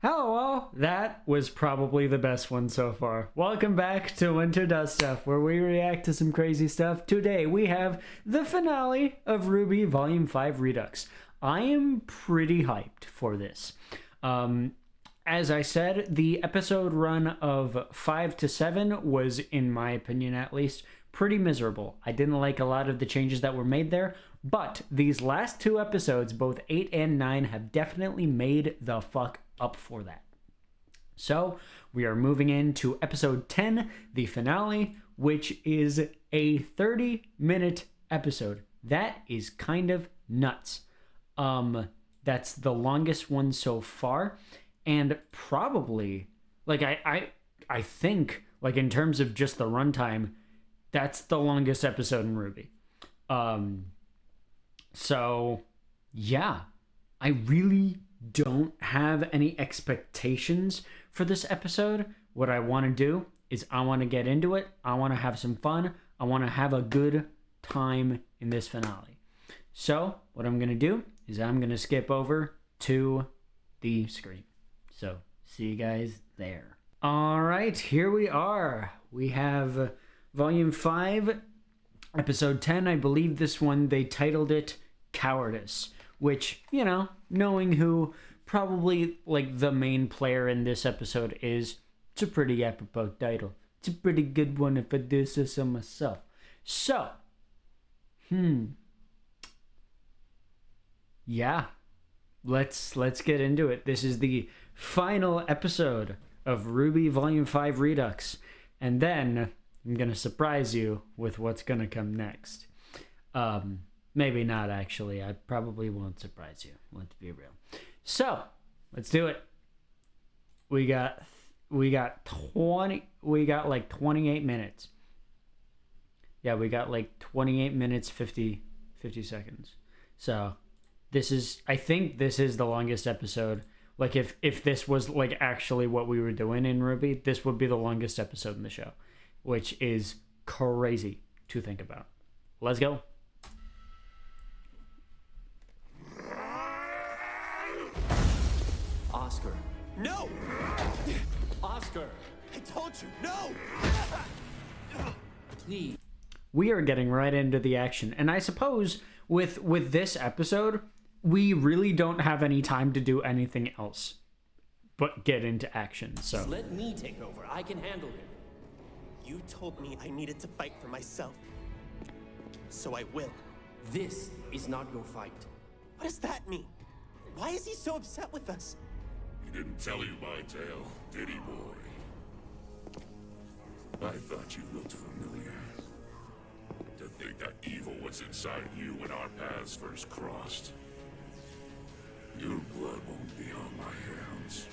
Hello, that was probably the best one so far. Welcome back to Winter Does Stuff, where we react to some crazy stuff. Today we have the finale of RWBY Volume 5 Redux. I am pretty hyped for this. As I said, the episode run of 5 to 7 was, in my opinion at least, pretty miserable. I didn't like a lot of the changes that were made there, but these last two episodes, both 8 and 9, have definitely made the fuck up for that. So we are moving into episode 10, the finale, which is a 30-minute episode. That is kind of nuts. That's the longest one so far, and probably, like, I think, like, in terms of just the runtime, that's the longest episode in RWBY. So yeah, I really don't have any expectations for this episode. What I want to do is I want to get into it. I want to have some fun. I want to have a good time in this finale. So what I'm going to do is I'm going to skip over to the screen. So see you guys there. All right, here we are. We have Volume 5, Episode 10. I believe this one, they titled it Cowardice, which, you know, knowing who probably, like, the main player in this episode is, it's a pretty apropos title. It's a pretty good one if I do say so myself. So, yeah, let's get into it. This is the final episode of RWBY Volume 5 Redux, and then I'm gonna surprise you with what's gonna come next. Maybe not, actually. I probably won't surprise you. Let's be real. So let's do it. We got like 28 minutes. Yeah, we got like 28 minutes 50 seconds. So this is, I think this is the longest episode. Like, if this was like actually what we were doing in RWBY, this would be the longest episode in the show, which is crazy to think about. Let's go. Oscar. No! Oscar! I told you, no! Please. We are getting right into the action. And I suppose with this episode, we really don't have any time to do anything else but get into action. So Let me take over. I can handle it. You told me I needed to fight for myself. So I will. This is not your fight. What does that mean? Why is he so upset with us? He didn't tell you my tale, did he, boy? I thought you looked familiar. To think that evil was inside you when our paths first crossed. Your blood won't be on my hands.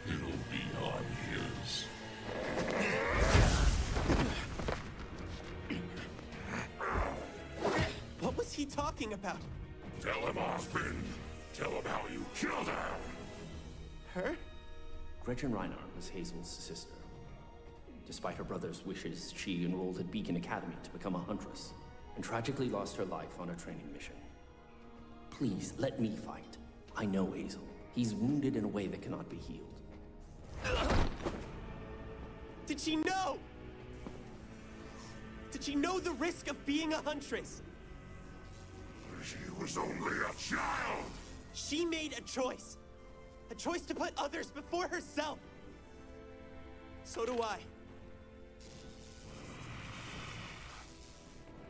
It'll be on his. What was he talking about? Tell him, Osmond. Tell him how you killed her. Her? Gretchen Reinhardt was Hazel's sister. Despite her brother's wishes, she enrolled at Beacon Academy to become a huntress, and tragically lost her life on a training mission. Please, let me fight. I know Hazel. He's wounded in a way that cannot be healed. Did she know? Did she know the risk of being a huntress? She was only a child. She made a choice. A choice to put others before herself. So do I.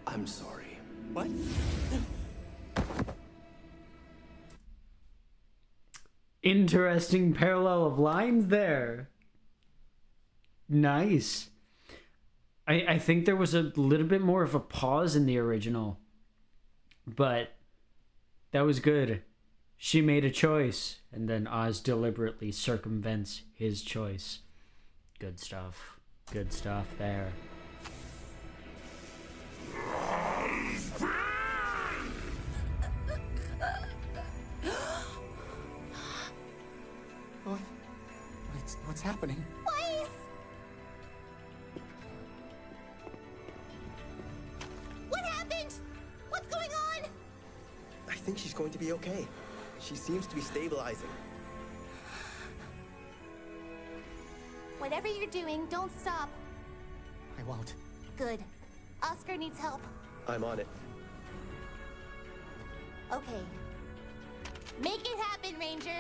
I'm sorry. What? interesting parallel of lines there. Nice. I think there was a little bit more of a pause in the original, but that was good. She made a choice, and then Oz deliberately circumvents his choice. Good stuff. Good stuff there. What's happening? Please! What happened? What's going on? I think she's going to be okay. She seems to be stabilizing. Whatever you're doing, don't stop. I won't. Good. Oscar needs help. I'm on it. Okay. Make it happen, Ranger.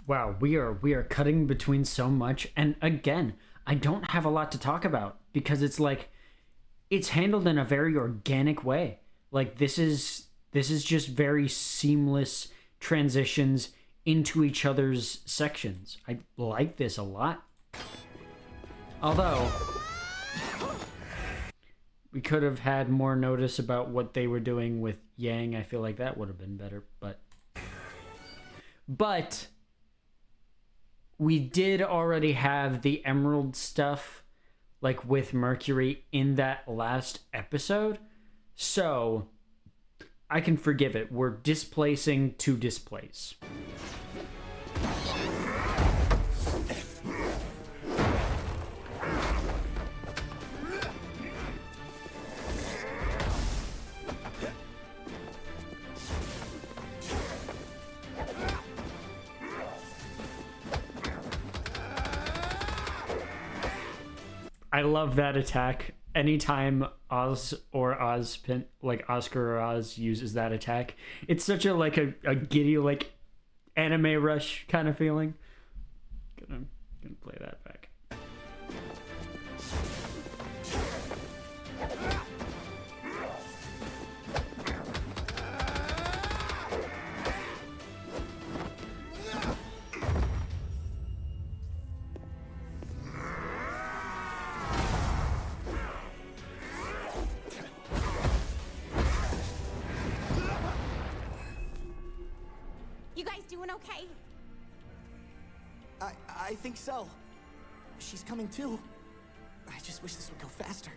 Wow, we are cutting between so much, and again, I don't have a lot to talk about because it's like it's handled in a very organic way. Like this is just very seamless transitions into each other's sections. I like this a lot. Although we could have had more notice about what they were doing with Yang. I feel like that would have been better, but we did already have the Emerald stuff, like with Mercury in that last episode. So I can forgive it. We're displacing to displace. I love that attack. Anytime Oz or Ozpin, like Oscar or Oz uses that attack, it's such a like a giddy like anime rush kind of feeling. Gonna play that back. You guys doing okay? I think so. She's coming too. I just wish this would go faster.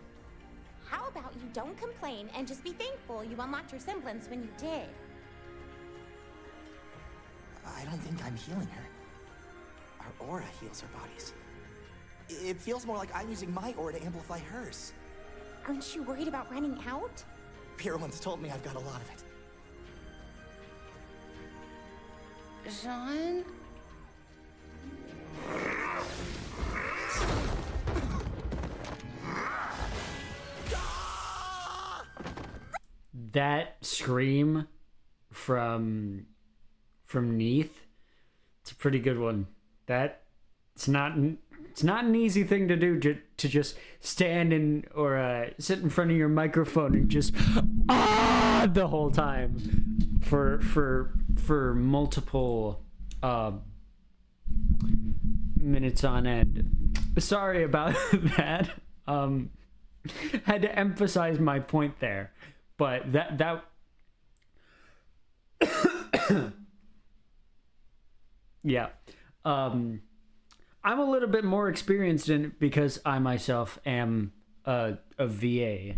How about you don't complain and just be thankful you unlocked your semblance when you did? I don't think I'm healing her. Our aura heals our bodies. It feels more like I'm using my aura to amplify hers. Aren't you worried about running out? Pierre once told me I've got a lot of it. Jean? That scream from Neath, it's a pretty good one. It's not an easy thing to do to just stand in or sit in front of your microphone and just the whole time for multiple minutes on end. Sorry about that. Had to emphasize my point there, but that yeah. I'm a little bit more experienced in it because I myself am a VA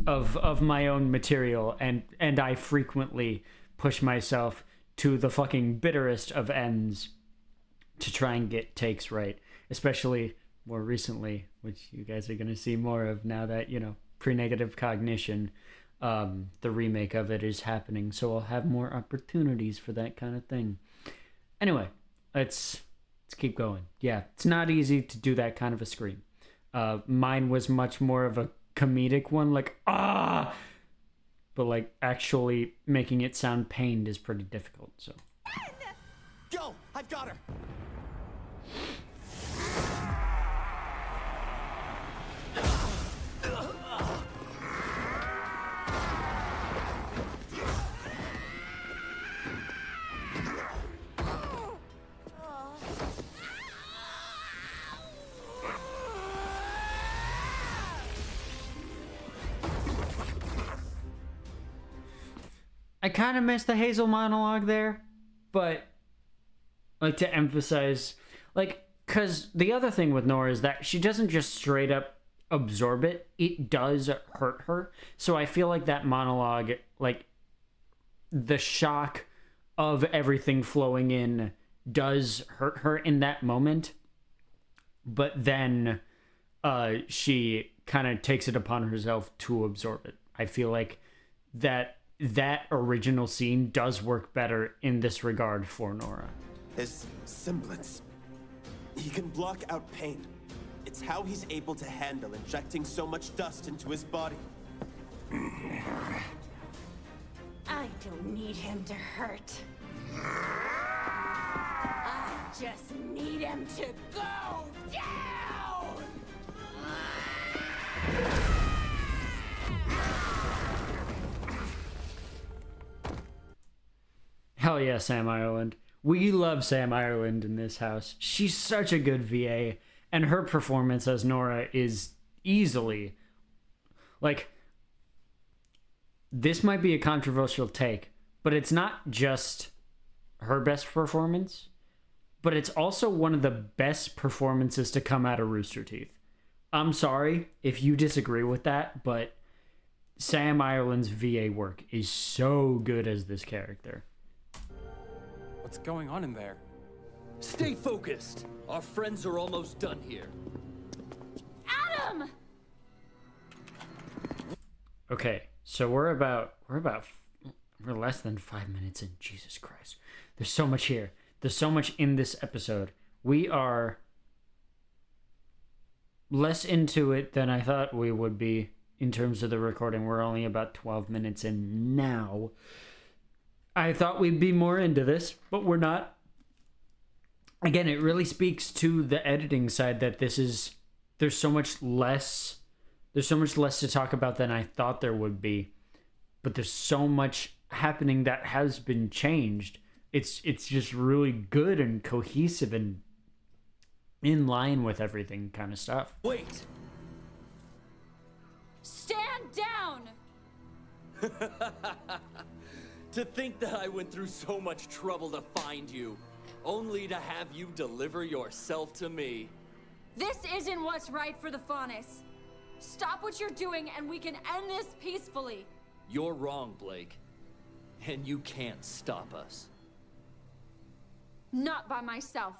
of my own material, and I frequently push myself to the fucking bitterest of ends to try and get takes right, especially more recently, which you guys are going to see more of now that, you know, Pre-Negative Cognition, the remake of it is happening, so I'll have more opportunities for that kind of thing. Anyway, let's keep going. Yeah, it's not easy to do that kind of a scream. Mine was much more of a comedic one, like, ah! But, like, actually making it sound pained is pretty difficult, so. Go! I've got her! I kind of missed the Hazel monologue there, but like to emphasize, like, because the other thing with Nora is that she doesn't just straight up absorb it, it does hurt her. So I feel like that monologue, like, the shock of everything flowing in does hurt her in that moment, but then she kind of takes it upon herself to absorb it. I feel like that original scene does work better in this regard for Nora. His semblance. He can block out pain. It's how he's able to handle injecting so much dust into his body. I don't need him to hurt. I just need him to go down! Hell yeah, Sam Ireland. We love Sam Ireland in this house. She's such a good VA, and her performance as Nora is easily, like, this might be a controversial take, but it's not just her best performance, but it's also one of the best performances to come out of Rooster Teeth. I'm sorry if you disagree with that, but Sam Ireland's VA work is so good as this character. What's going on in there? Stay focused. Our friends are almost done here. Adam! Okay, so we're less than 5 minutes in. Jesus Christ. There's so much here. There's so much in this episode. We are less into it than I thought we would be in terms of the recording. We're only about 12 minutes in now. I thought we'd be more into this, but we're not. Again, it really speaks to the editing side that there's so much less to talk about than I thought there would be. But there's so much happening that has been changed. It's just really good and cohesive and in line with everything kind of stuff. Wait! Stand down! To think that I went through so much trouble to find you, only to have you deliver yourself to me. This isn't what's right for the Faunus. Stop what you're doing and we can end this peacefully. You're wrong, Blake. And you can't stop us. Not by myself.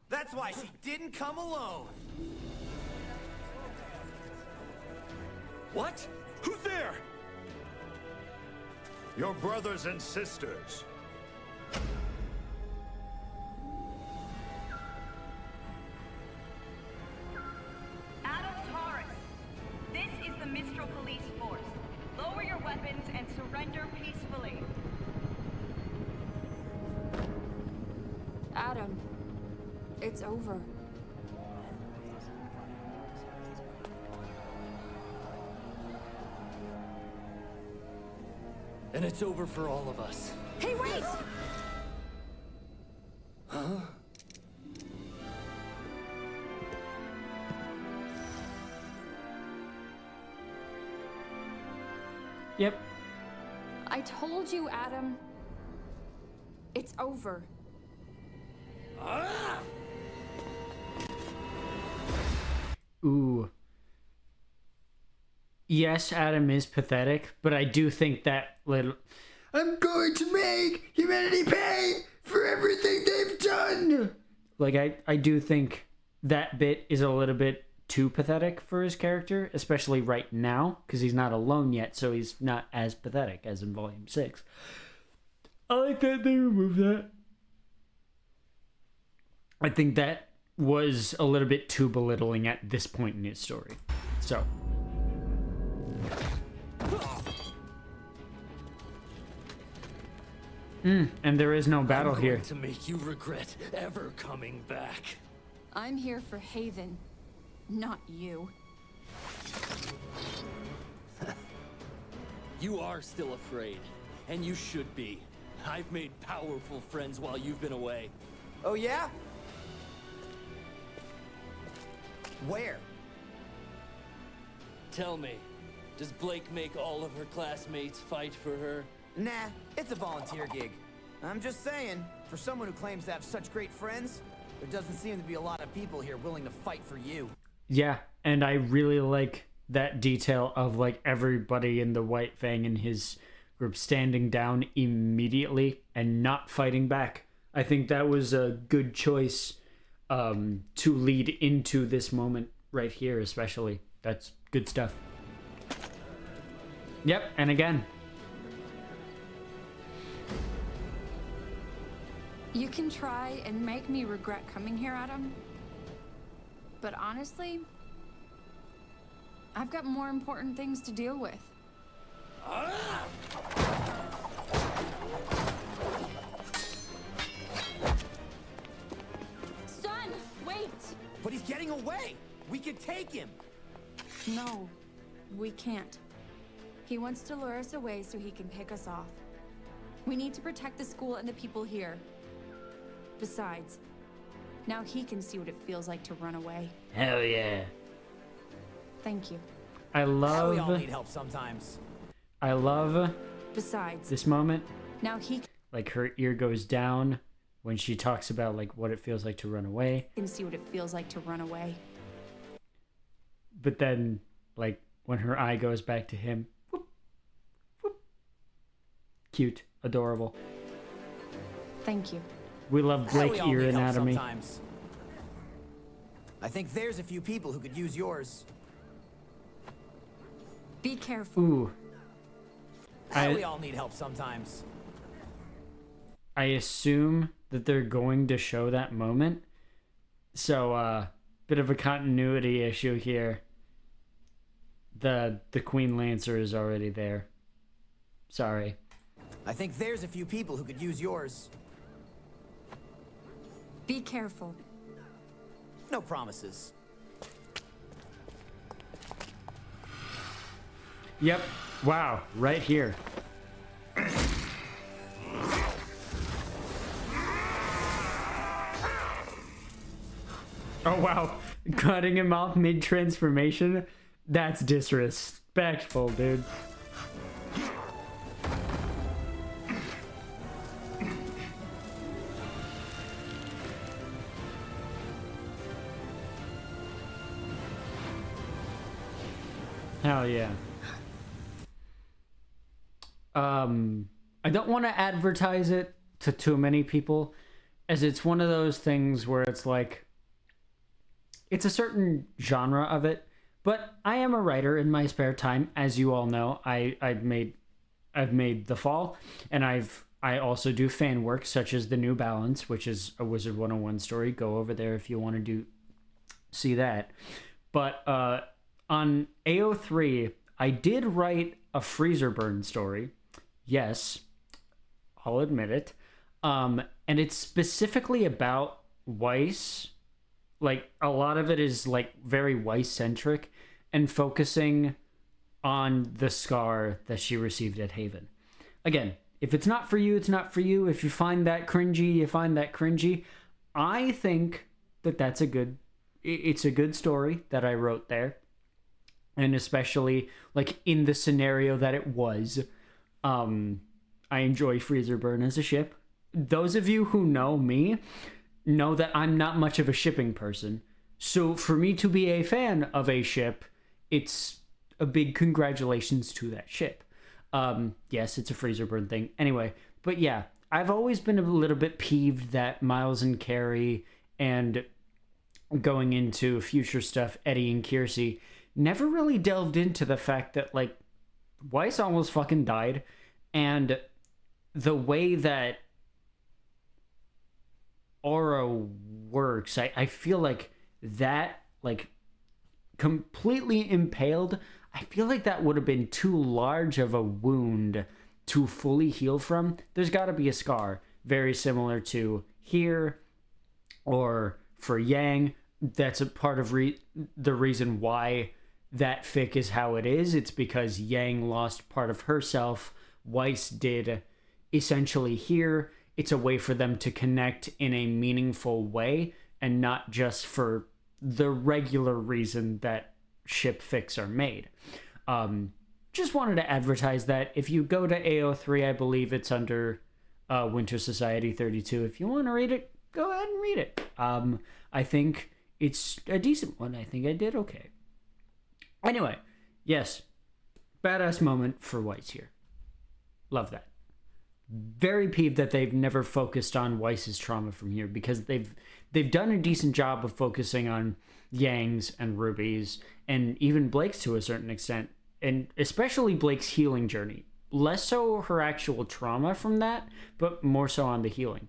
That's why she didn't come alone. What? Who's there? Your brothers and sisters. Adam Taurus, this is the Mistral Police Force. Lower your weapons and surrender peacefully. Adam, it's over. And it's over for all of us. Hey, wait! Huh? Yep. I told you, Adam. It's over. Ooh. Yes, Adam is pathetic, but I do think that little... I'm going to make humanity pay for everything they've done! Like, I do think that bit is a little bit too pathetic for his character, especially right now, because he's not alone yet, so he's not as pathetic as in Volume 6. I like that they removed that. I think that was a little bit too belittling at this point in his story. So... and there is no battle here. To make you regret ever coming back. I'm here for Haven, not you. You are still afraid, and you should be. I've made powerful friends while you've been away. Oh, yeah? Where? Tell me, does Blake make all of her classmates fight for her? Nah, it's a volunteer gig. I'm just saying, for someone who claims to have such great friends, there doesn't seem to be a lot of people here willing to fight for you. Yeah, and I really like that detail of like everybody in the White Fang and his group standing down immediately and not fighting back. I think that was a good choice to lead into this moment right here, especially. That's good stuff. Yep, and again. You can try and make me regret coming here, Adam. But honestly, I've got more important things to deal with. Son, wait! But he's getting away! We can take him! No, we can't. He wants to lure us away so he can pick us off. We need to protect the school and the people here. Besides, now he can see what it feels like to run away. Hell yeah. Thank you. I love... We all need help sometimes. I love... Besides, this moment. now he Like, her ear goes down when she talks about, like, what it feels like to run away. can see what it feels like to run away. But then, like, when her eye goes back to him. Whoop, whoop. Cute. Adorable. Thank you. We love Blake ear anatomy. Sometimes. I think there's a few people who could use yours. Be careful. Ooh. We all need help sometimes. I assume that they're going to show that moment. So, bit of a continuity issue here. The Queen Lancer is already there. Sorry. I think there's a few people who could use yours. Be careful. No promises. Yep. Wow. Right here. Oh, wow. Cutting him off mid-transformation? That's disrespectful, dude. Hell yeah. I don't want to advertise it to too many people, as it's one of those things where it's like, it's a certain genre of it, but I am a writer in my spare time, as you all know. I've made The Fall, and I also do fan work such as The New Balance, which is a Wizard 101 story. Go over there if you want to see that. But on AO3, I did write a freezer burn story. Yes, I'll admit it. And it's specifically about Weiss. Like, a lot of it is, like, very Weiss-centric and focusing on the scar that she received at Haven. Again, if it's not for you, it's not for you. If you find that cringy, you find that cringy. I think that it's a good story that I wrote there. And especially, like, in the scenario that it was, I enjoy freezer burn as a ship. Those of you who know me know that I'm not much of a shipping person. So for me to be a fan of a ship, it's a big congratulations to that ship. Yes, it's a freezer burn thing. Anyway, but yeah, I've always been a little bit peeved that Miles and Carrie, and going into future stuff, Eddie and Kiersey, never really delved into the fact that, like, Weiss almost fucking died, and the way that Aura works, I feel like that, like, completely impaled, I feel like that would have been too large of a wound to fully heal from. There's got to be a scar very similar to here, or for Yang. That's a part of the reason why that fic is how it is. It's because Yang lost part of herself. Weiss did essentially here. It's a way for them to connect in a meaningful way and not just for the regular reason that ship fics are made. Just wanted to advertise that. If you go to AO3, I believe it's under Winter Society 32. If you want to read it, go ahead and read it. I think it's a decent one. I think I did okay. Anyway, yes, badass moment for Weiss here. Love that. Very peeved that they've never focused on Weiss's trauma from here, because they've done a decent job of focusing on Yang's and Ruby's, and even Blake's to a certain extent, and especially Blake's healing journey. Less so her actual trauma from that, but more so on the healing.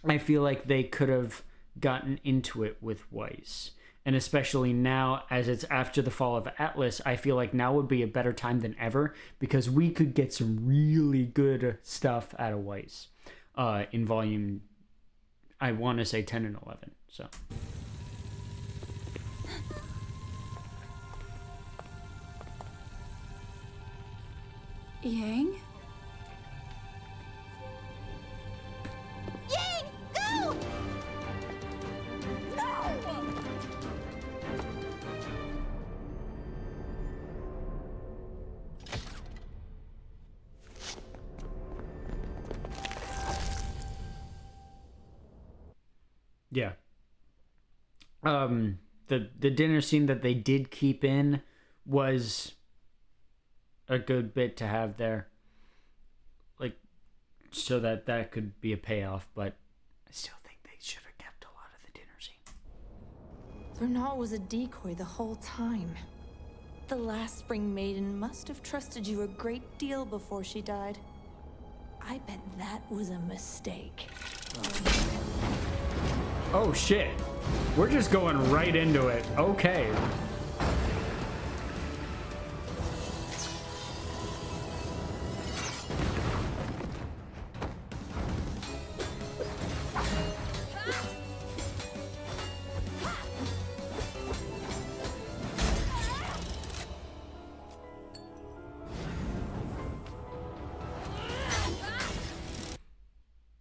I feel like they could have gotten into it with Weiss. And especially now, as it's after the fall of Atlas, I feel like now would be a better time than ever, because we could get some really good stuff out of Weiss in volume, I want to say 10 and 11. So. Yang? Yang, go! No! Yeah. The dinner scene that they did keep in was a good bit to have there, like, so that could be a payoff, but I still think they should have kept a lot of the dinner scene. Vernal was a decoy the whole time. The last Spring Maiden must have trusted you a great deal before she died. I bet that was a mistake. Oh shit, we're just going right into it. Okay.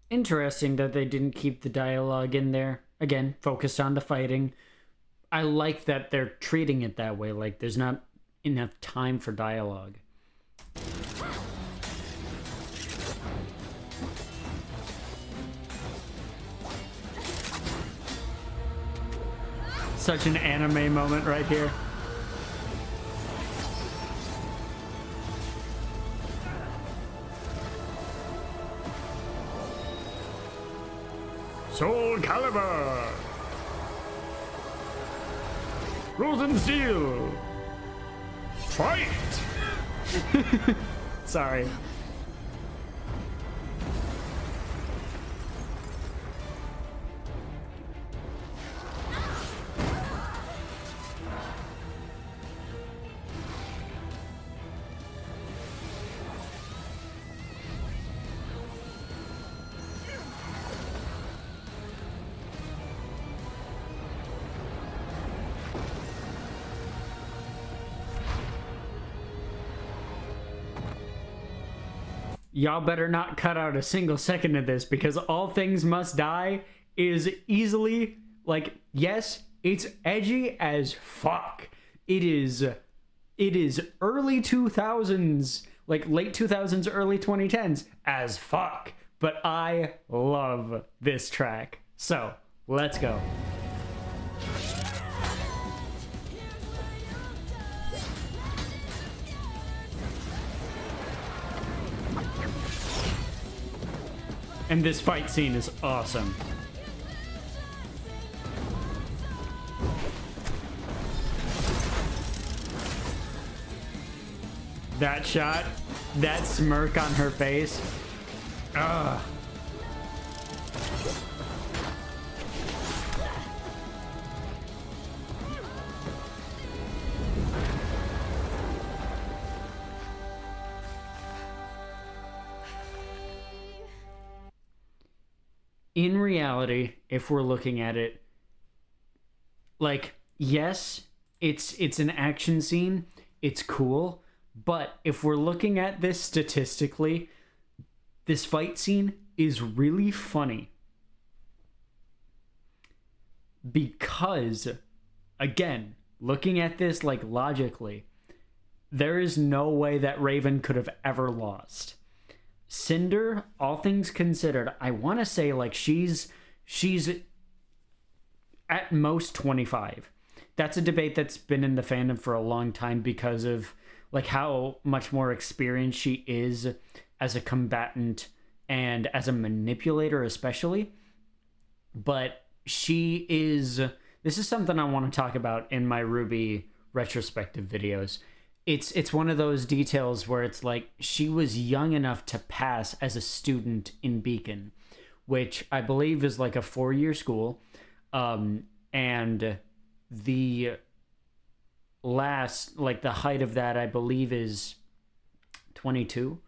Interesting that they didn't keep the dialogue in there. Again, focused on the fighting. I like that they're treating it that way, like there's not enough time for dialogue. Such an anime moment right here. Soul Calibur! Frozen Steel! Fight! Sorry. Y'all better not cut out a single second of this, because All Things Must Die is easily, like, yes, it's edgy as fuck. It is early 2000s, like late 2000s, early 2010s as fuck. But I love this track. So, let's go. And this fight scene is awesome. That shot, that smirk on her face. Ugh. In reality, if we're looking at it, like, yes, it's an action scene, it's cool, but if we're looking at this statistically, this fight scene is really funny. Because, again, looking at this, like, logically, there is no way that Raven could have ever lost. Cinder, all things considered, I want to say, like, she's at most 25. That's a debate that's been in the fandom for a long time because of, like, how much more experienced she is as a combatant and as a manipulator especially. But she is this is something I want to talk about in my RWBY retrospective videos. It's one of those details where it's like she was young enough to pass as a student in Beacon, which I believe is like a 4-year school. And the last, like the height of that, I believe is 22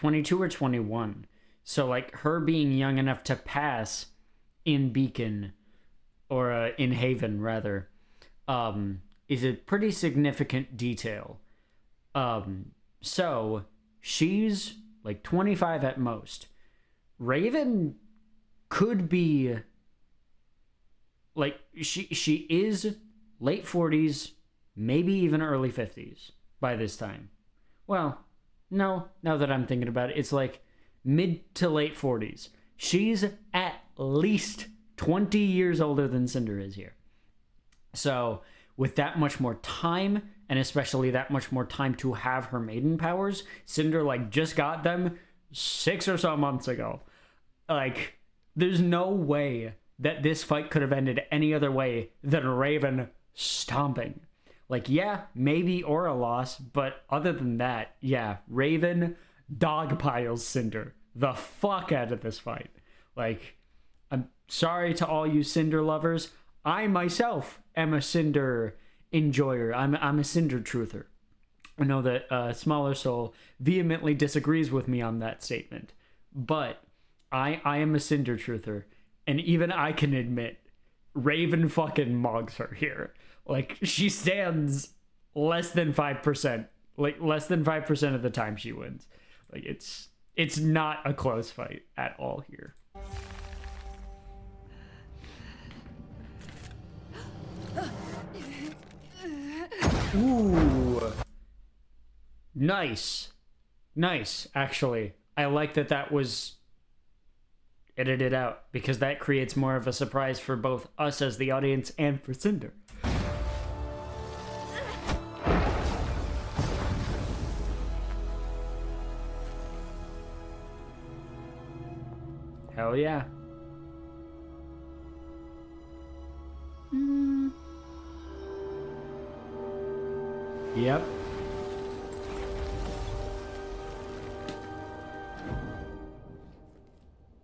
or 21. So like her being young enough to pass in Beacon, or in Haven rather, is a pretty significant detail. So she's like 25 at most. Raven could be like, she is late 40s, maybe even early 50s by this time. Well, no, now that I'm thinking about it, it's like mid to late 40s. She's at least 20 years older than Cinder is here. So with that much more time, and especially that much more time to have her maiden powers, Cinder like just got them 6 or so months ago. Like, there's no way that this fight could have ended any other way than Raven stomping. Like, yeah, maybe Aura loss, but other than that, yeah, Raven dogpiles Cinder the fuck out of this fight. Like, I'm sorry to all you Cinder lovers. I myself am a Cinder enjoyer. I'm a Cinder truther. I know that Smaller Soul vehemently disagrees with me on that statement, but I am a Cinder truther, and even I can admit Raven fucking mugs her here. Like, she stands less than 5%. Like, less than 5% of the time she wins. Like, it's not a close fight at all here. Ooh. Nice. Nice, actually. I like that was edited out, because that creates more of a surprise for both us as the audience and for Cinder. Hell yeah. Yep.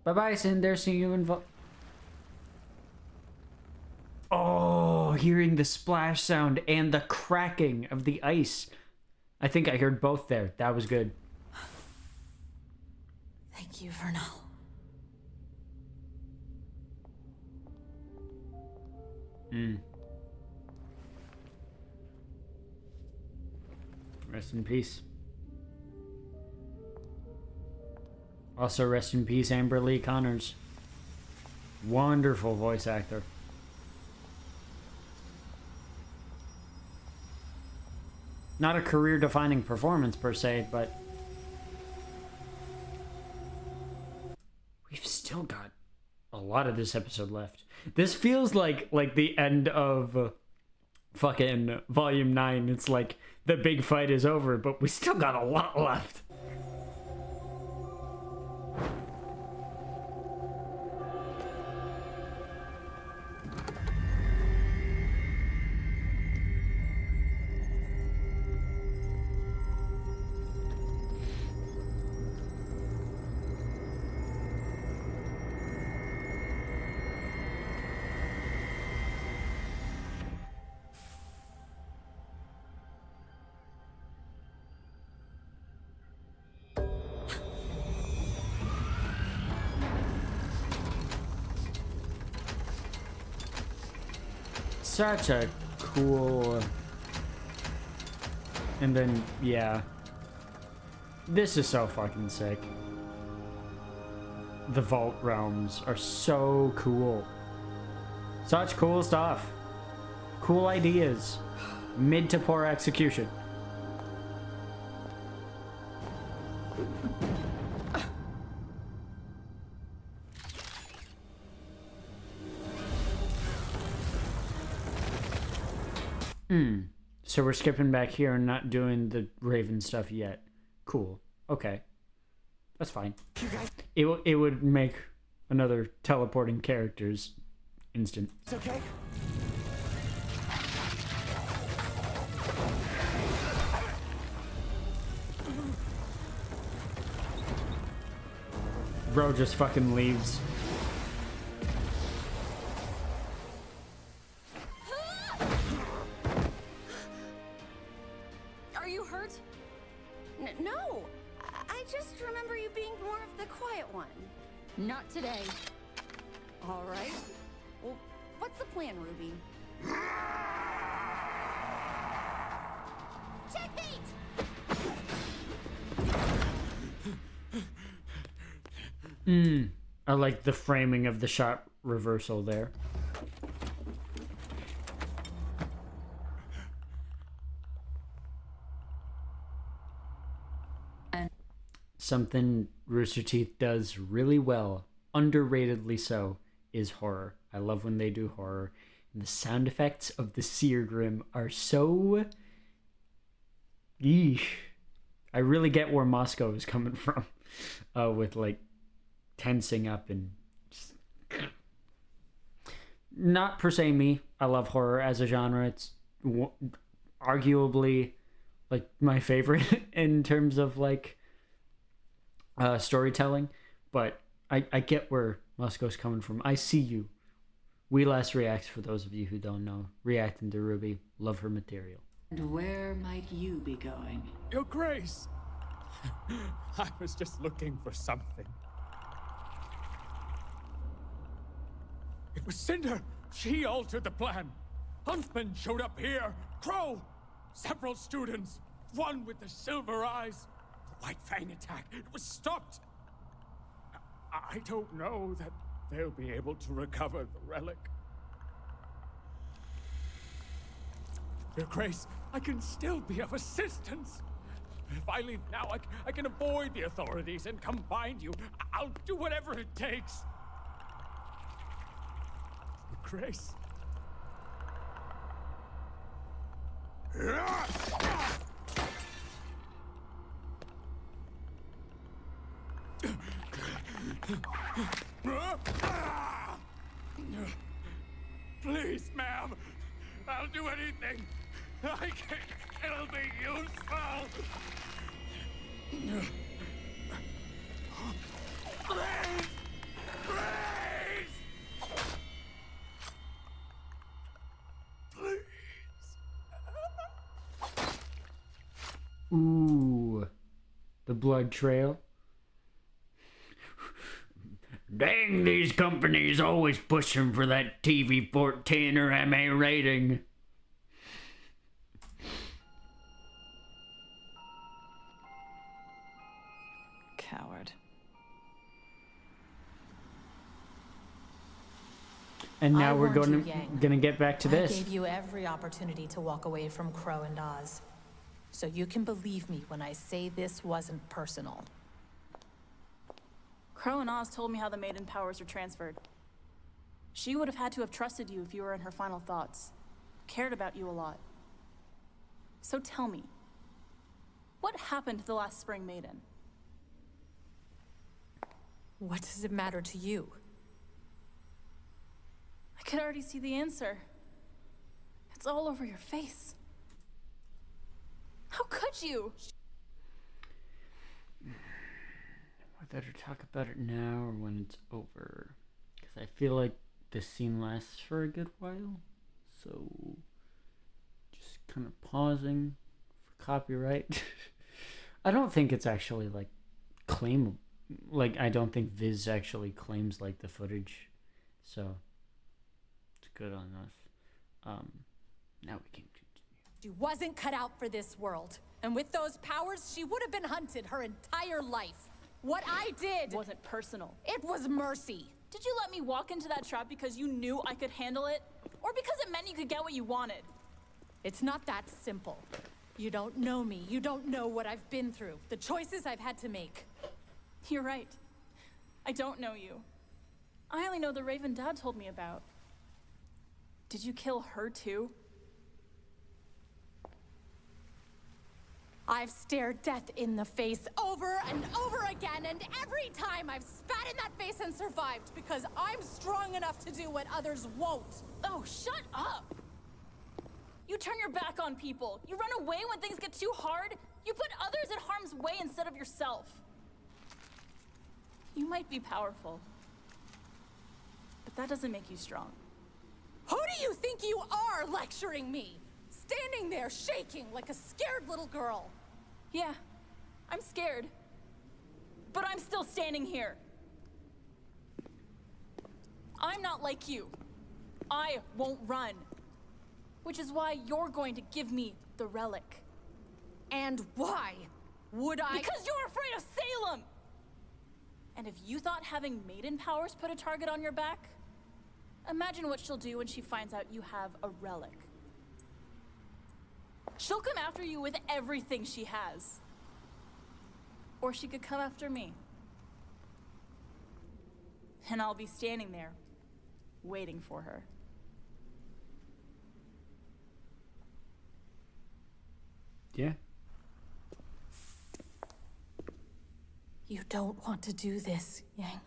Bye-bye, Cinder. See you in Oh, hearing the splash sound and the cracking of the ice. I think I heard both there. That was good. Thank you, Vernal. Rest in peace. Also, rest in peace, Amber Lee Connors. Wonderful voice actor. Not a career-defining performance per se, but we've still got a lot of this episode left. This feels like the end of fucking Volume 9. It's like the big fight is over, but we still got a lot left. Such a cool... And then, yeah. This is so fucking sick. The Vault Realms are so cool. Such cool stuff. Cool ideas. Mid to poor execution. So we're skipping back here and not doing the Raven stuff yet. Cool. Okay. That's fine. It would make another teleporting characters instant. It's okay. bro just fucking leaves. Are you hurt? No. I just remember you being more of the quiet one. Not today. All right. Well, what's the plan, Ruby? Checkmate! I like the framing of the shot reversal there. Something Rooster Teeth does really well, underratedly so, is horror. I love when they do horror. And the sound effects of the Seer Grim are so... Yeesh. I really get where Moscow is coming from with like tensing up and just... Not per se me. I love horror as a genre. It's arguably like my favorite in terms of like storytelling, but I get where Moscow's coming from. I see you. We Last Reacts, for those of you who don't know, reacting to RWBY. Love her material. And where might you be going? Your Grace! I was just looking for something. It was Cinder! She altered the plan! Huntsman showed up here! Crow! Several students! One with the silver eyes! The White Fang attack! It was stopped! I don't know that they'll be able to recover the relic. Your Grace, I can still be of assistance! If I leave now, I can avoid the authorities and come find you. I'll do whatever it takes. Your Grace. Please, ma'am. I'll do anything. I can still be useful. Please! Please! Please! Ooh, the blood trail. Dang, these companies always pushing for that TV-14 or MA rating. Coward. And now we're warned you, going Yang. to get back to this. I gave you every opportunity to walk away from Crow and Oz. So you can believe me when I say this wasn't personal. Crow and Oz told me how the Maiden powers were transferred. She would have had to have trusted you if you were in her final thoughts. Cared about you a lot. So tell me, what happened to the last Spring Maiden? What does it matter to you? I could already see the answer. It's all over your face. How could you? Better talk about it now or when it's over, because I feel like this scene lasts for a good while, so just kind of pausing for copyright. I don't think it's actually like claimable, like I don't think Viz actually claims like the footage, so it's good on us. Now we can continue. She wasn't cut out for this world, and with those powers she would have been hunted her entire life. What I did wasn't personal. It was mercy. Did you let me walk into that trap because you knew I could handle it? Or because it meant you could get what you wanted? It's not that simple. You don't know me. You don't know what I've been through. The choices I've had to make. You're right. I don't know you. I only know the Raven Dad told me about. Did you kill her too? I've stared death in the face over and over again, and every time I've spat in that face and survived because I'm strong enough to do what others won't. Oh, shut up! You turn your back on people. You run away when things get too hard. You put others in harm's way instead of yourself. You might be powerful, but that doesn't make you strong. Who do you think you are lecturing me? Standing there shaking like a scared little girl. Yeah, I'm scared, but I'm still standing here. I'm not like you. I won't run, which is why you're going to give me the relic. And why would I? Because you're afraid of Salem! And if you thought having maiden powers put a target on your back, imagine what she'll do when she finds out you have a relic. She'll come after you with everything she has. Or she could come after me. And I'll be standing there, waiting for her. Yeah. You don't want to do this, Yang.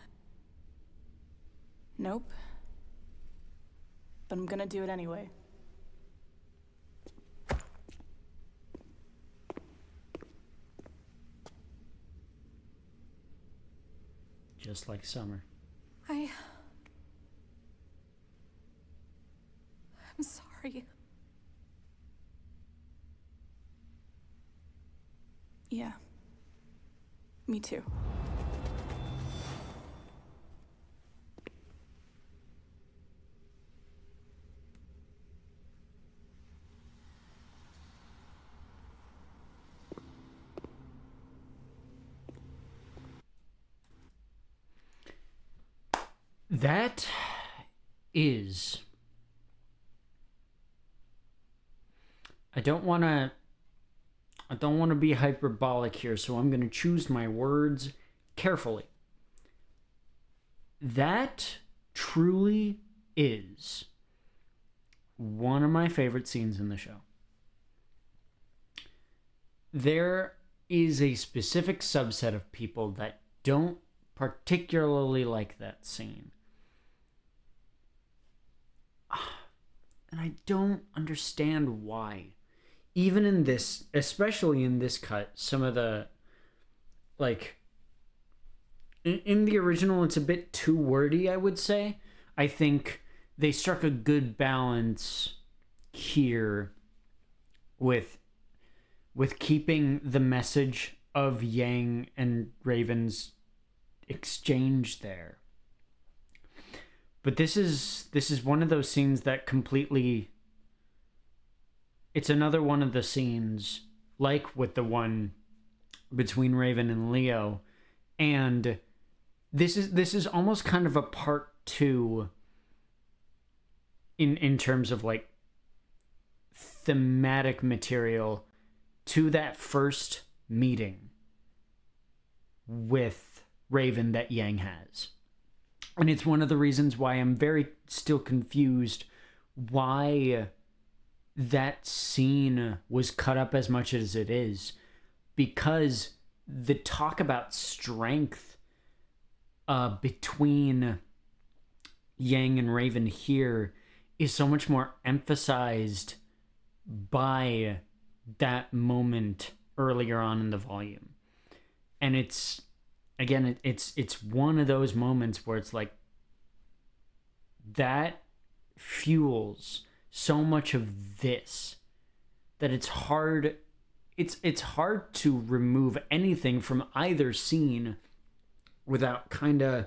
Nope. But I'm gonna do it anyway. Just like summer. I'm sorry. Yeah. Me too. That is... I don't want to be hyperbolic here, so I'm going to choose my words carefully. That truly is one of my favorite scenes in the show. There is a specific subset of people that don't particularly like that scene. And I don't understand why. Even in this, especially in this cut, some of the, like, in the original, it's a bit too wordy, I would say. I think they struck a good balance here with keeping the message of Yang and Raven's exchange there. But this is one of those scenes that completely... It's another one of the scenes, like with the one between Raven and Leo, and this is almost kind of a part two in terms of like thematic material to that first meeting with Raven that Yang has. And it's one of the reasons why I'm very still confused why that scene was cut up as much as it is, because the talk about strength between Yang and Raven here is so much more emphasized by that moment earlier on in the volume. And it's, again, it's one of those moments where it's like, that fuels so much of this that it's hard to remove anything from either scene without kind of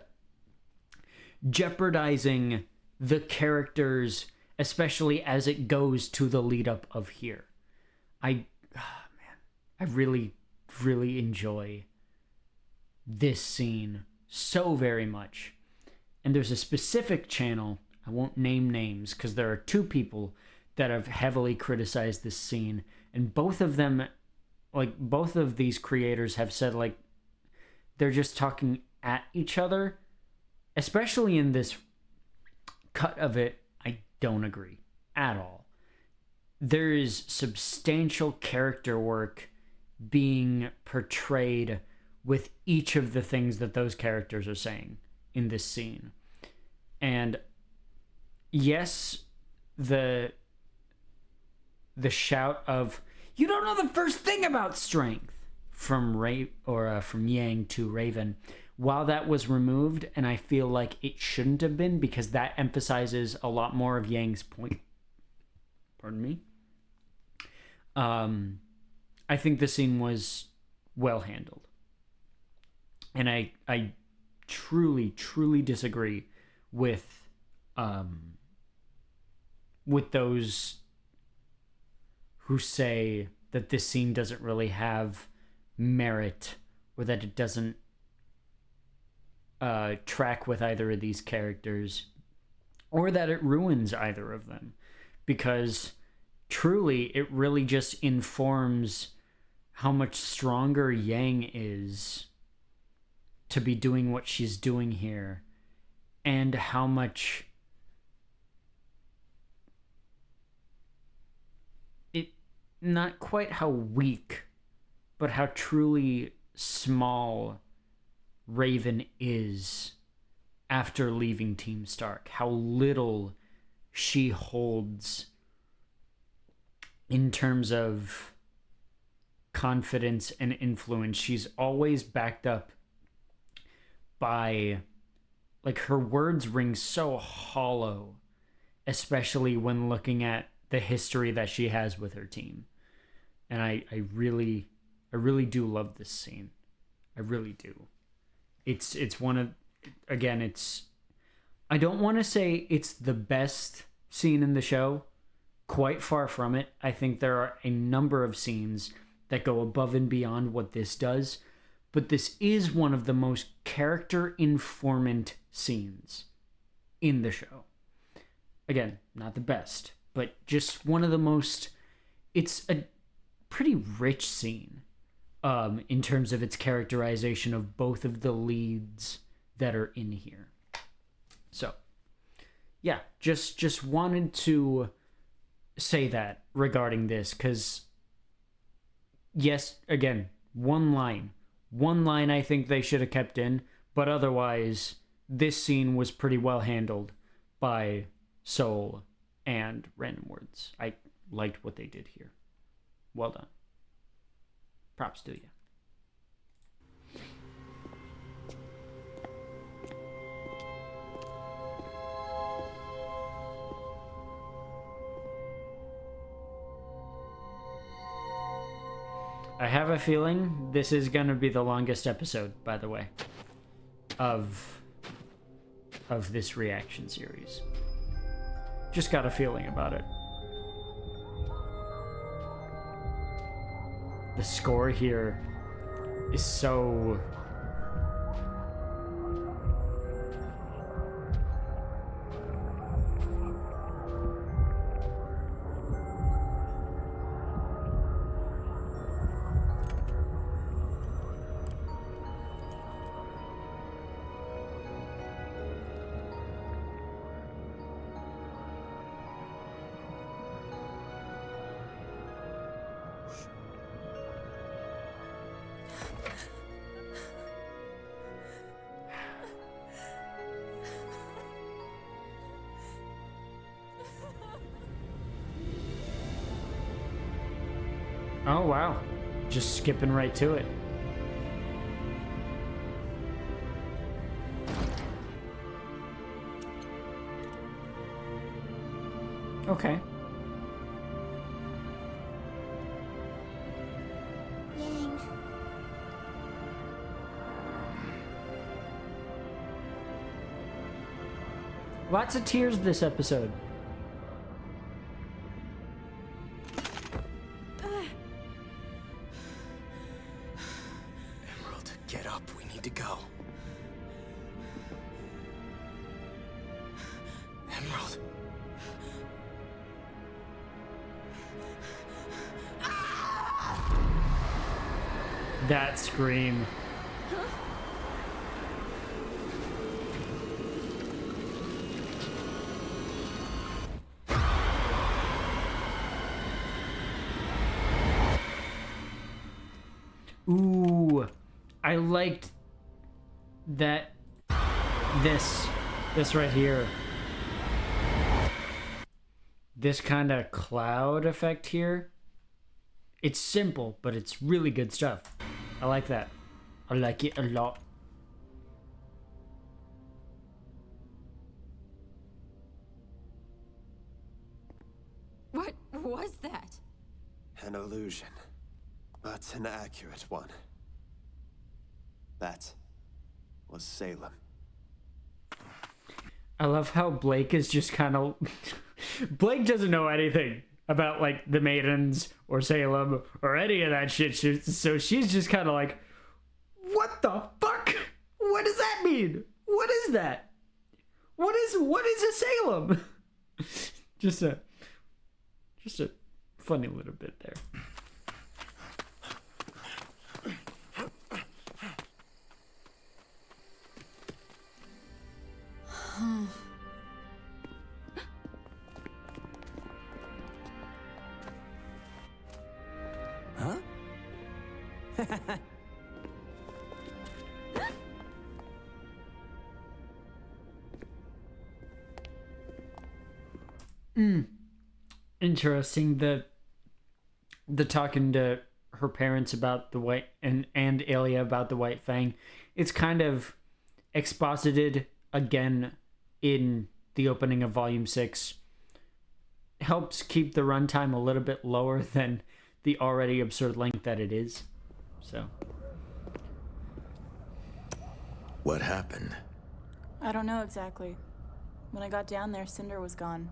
jeopardizing the characters, especially as it goes to the lead up of here. I really, really enjoy this scene so very much. And there's a specific channel, I won't name names, because there are two people that have heavily criticized this scene, and both of them, like, both of these creators have said, like, they're just talking at each other. Especially in this cut of it, I don't agree at all. There is substantial character work being portrayed with each of the things that those characters are saying in this scene. And yes, the shout of, "You don't know the first thing about strength," from from Yang to Raven, while that was removed, and I feel like it shouldn't have been because that emphasizes a lot more of Yang's point. Pardon me. I think the scene was well handled. And I truly, truly disagree with those who say that this scene doesn't really have merit or that it doesn't track with either of these characters or that it ruins either of them, because truly it really just informs how much stronger Yang is to be doing what she's doing here, and how much not quite how weak, but how truly small Raven is after leaving Team Stark. How little she holds in terms of confidence and influence. She's always backed up by, like, her words ring so hollow, especially when looking at the history that she has with her team. And I really do love this scene. I really do. It's one of, again, it's, I don't want to say it's the best scene in the show. Quite far from it. I think there are a number of scenes that go above and beyond what this does, but this is one of the most character informant scenes in the show. Again, not the best, but just one of the most, it's a pretty rich scene in terms of its characterization of both of the leads that are in here. So, yeah, just wanted to say that regarding this, because, yes, again, one line I think they should have kept in, but otherwise, this scene was pretty well handled by Soul and Random Words. I liked what they did here. Well done. Props to you. I have a feeling this is going to be the longest episode, by the way, of this reaction series. Just got a feeling about it. The score here is so... Oh, wow. Just skipping right to it. Okay. Yang. Lots of tears this episode. Get up, we need to go. Emerald. That scream. Ooh, I liked that. This right here. This kind of cloud effect here. It's simple, but it's really good stuff. I like that. I like it a lot. was that? An illusion, but an accurate one. That was Salem. I love how Blake is just kind of... Blake doesn't know anything about, like, the Maidens or Salem or any of that shit. So she's just kind of like, what the fuck? What does that mean? What is that? What is a Salem? just a funny little bit there. Huh? Interesting. The talking to her parents about the white and Alia about the White Fang. It's kind of exposited again in the opening of Volume 6. Helps keep the runtime a little bit lower than the already absurd length that it is. So. What happened? I don't know exactly. When I got down there, Cinder was gone.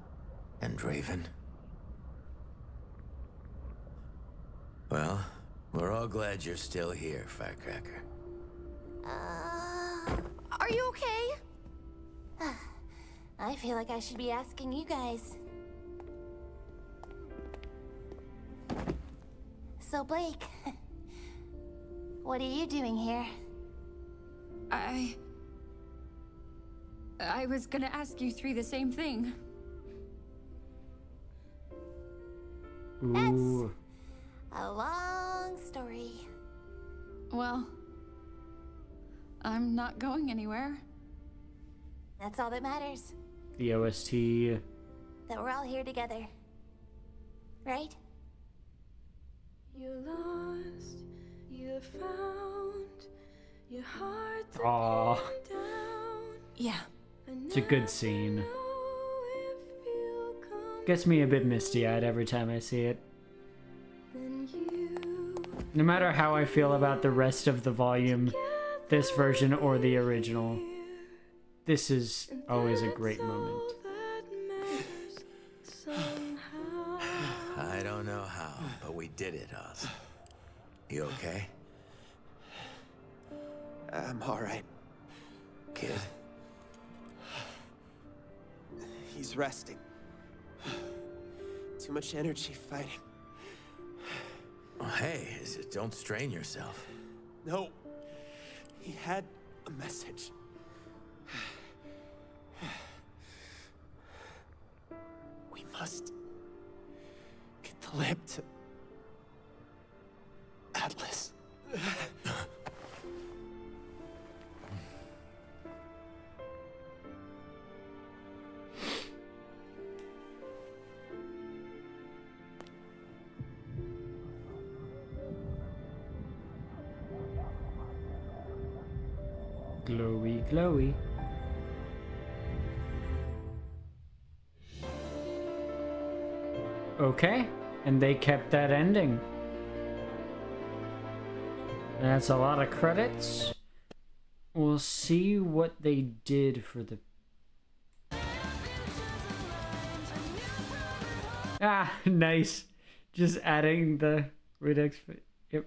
And Raven? Well, we're all glad you're still here, Firecracker. Are you okay? I feel like I should be asking you guys. So, Blake, what are you doing here? I was gonna ask you three the same thing. Ooh. A long story. Well, I'm not going anywhere. That's all that matters. The OST. That we're all here together. Right? You lost, you found, your heart's Aww. down. Yeah. It's a good scene. Gets me a bit misty-eyed every time I see it. No matter how I feel about the rest of the volume, this version or the original, this is always a great moment. I don't know how, but we did it, Oz. You okay? I'm alright. Kid? He's resting. Too much energy fighting. Oh, hey, don't strain yourself. No. He had a message. We must get the lamp to Atlas. Glowy, glowy. Okay, and they kept that ending. That's a lot of credits. We'll see what they did for the... Ah, nice. Just adding the Redux. Yep.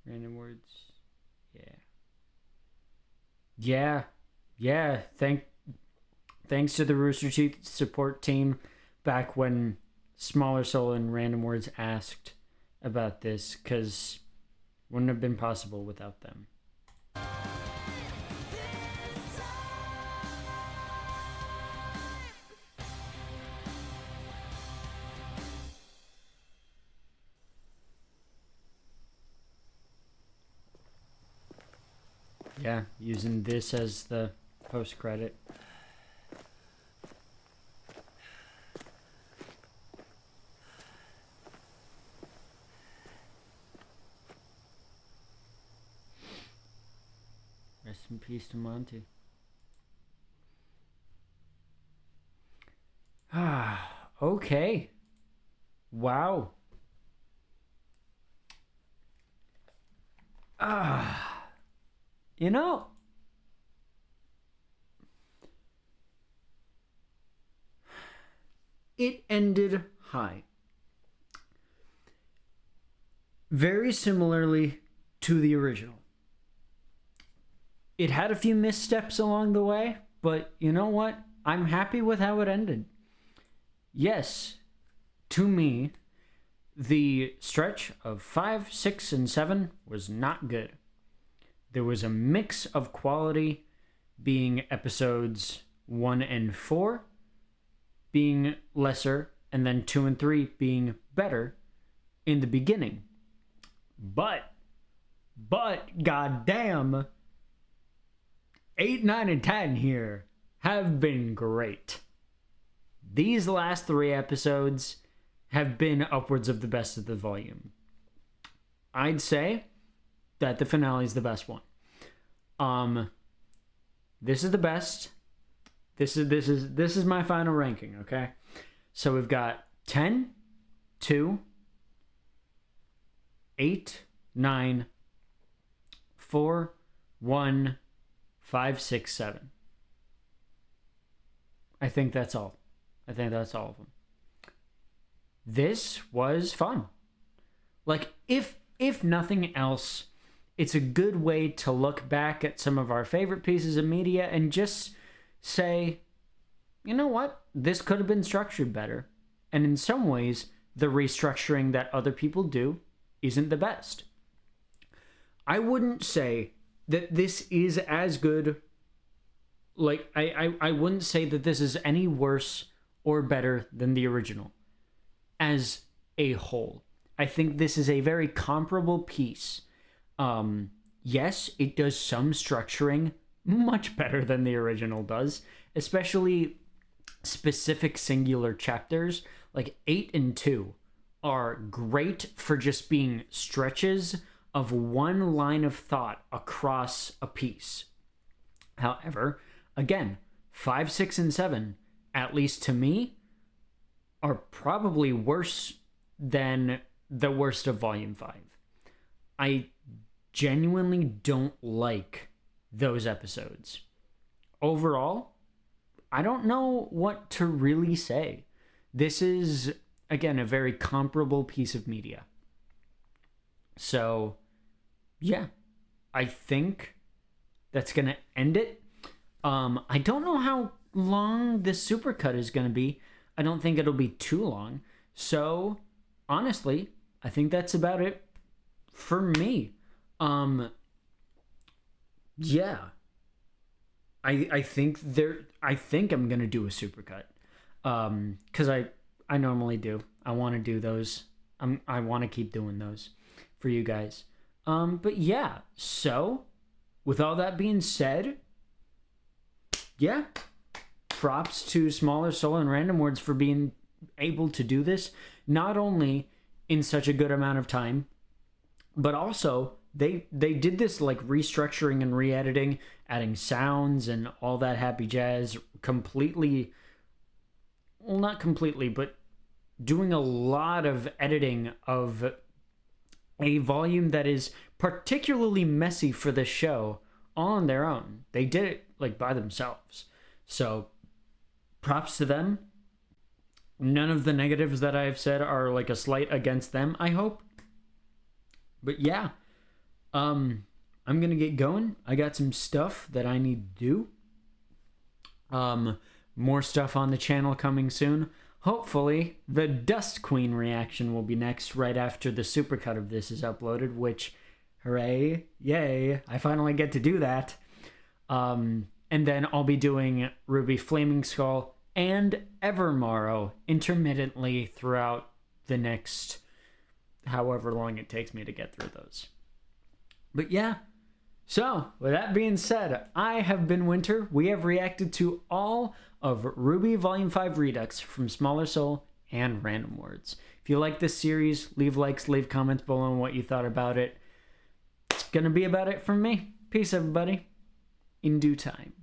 Random words. Yeah. Yeah. Thanks to the Rooster Teeth support team back when Smaller Soul and Random Words asked about this, because wouldn't have been possible without them. Yeah, using this as the post-credit. Rest in peace to Monty. Okay. Wow. You know, it ended high. Very similarly to the original. It had a few missteps along the way, but you know what? I'm happy with how it ended. Yes, to me, the stretch of 5, 6, and 7 was not good. There was a mix of quality, being episodes 1 and 4 being lesser, and then 2 and 3 being better in the beginning. But goddamn, 8, 9, and 10 here have been great. These last 3 episodes have been upwards of the best of the volume. I'd say that the finale is the best one. This is the best. This is my final ranking, okay? So we've got 10, 2, 8, 9, 4, 1, 5, 6, 7. I think that's all. I think that's all of them. This was fun. Like, if nothing else, it's a good way to look back at some of our favorite pieces of media and just say, you know what? This could have been structured better. And in some ways, the restructuring that other people do isn't the best. I wouldn't say that this is as good. Like, I wouldn't say that this is any worse or better than the original as a whole. I think this is a very comparable piece. Yes, it does some structuring much better than the original does, especially specific singular chapters. Like 8 and 2 are great for just being stretches of one line of thought across a piece. However, again, 5, 6, and 7, at least to me, are probably worse than the worst of Volume 5. I genuinely don't like those episodes. Overall, I don't know what to really say. This is, again, a very comparable piece of media. So, yeah, I think that's going to end it. I don't know how long this supercut is going to be. I don't think it'll be too long. So, honestly, I think that's about it for me. Yeah. I think I'm going to do a supercut. Cuz I normally do. I want to do those. I want to keep doing those for you guys. But yeah, so with all that being said, yeah, props to Smaller Soul and Random Words for being able to do this, not only in such a good amount of time, but also they did this like restructuring and re-editing, adding sounds and all that happy jazz completely, well, not completely, but doing a lot of editing of a volume that is particularly messy for the show on their own. They did it like by themselves. So props to them. None of the negatives that I've said are like a slight against them, I hope. But yeah, I'm gonna get going. I got some stuff that I need to do. More stuff on the channel coming soon. Hopefully, the Dust Queen reaction will be next, right after the supercut of this is uploaded, which, hooray, yay, I finally get to do that. And then I'll be doing RWBY Flaming Skull and Evermorrow intermittently throughout the next however long it takes me to get through those. But yeah, so with that being said, I have been Winter. We have reacted to all of RWBY Volume 5 Redux from Smaller Soul and Random Words. If you like this series, leave likes, leave comments below on what you thought about it. It's gonna be about it from me. Peace, everybody. In due time.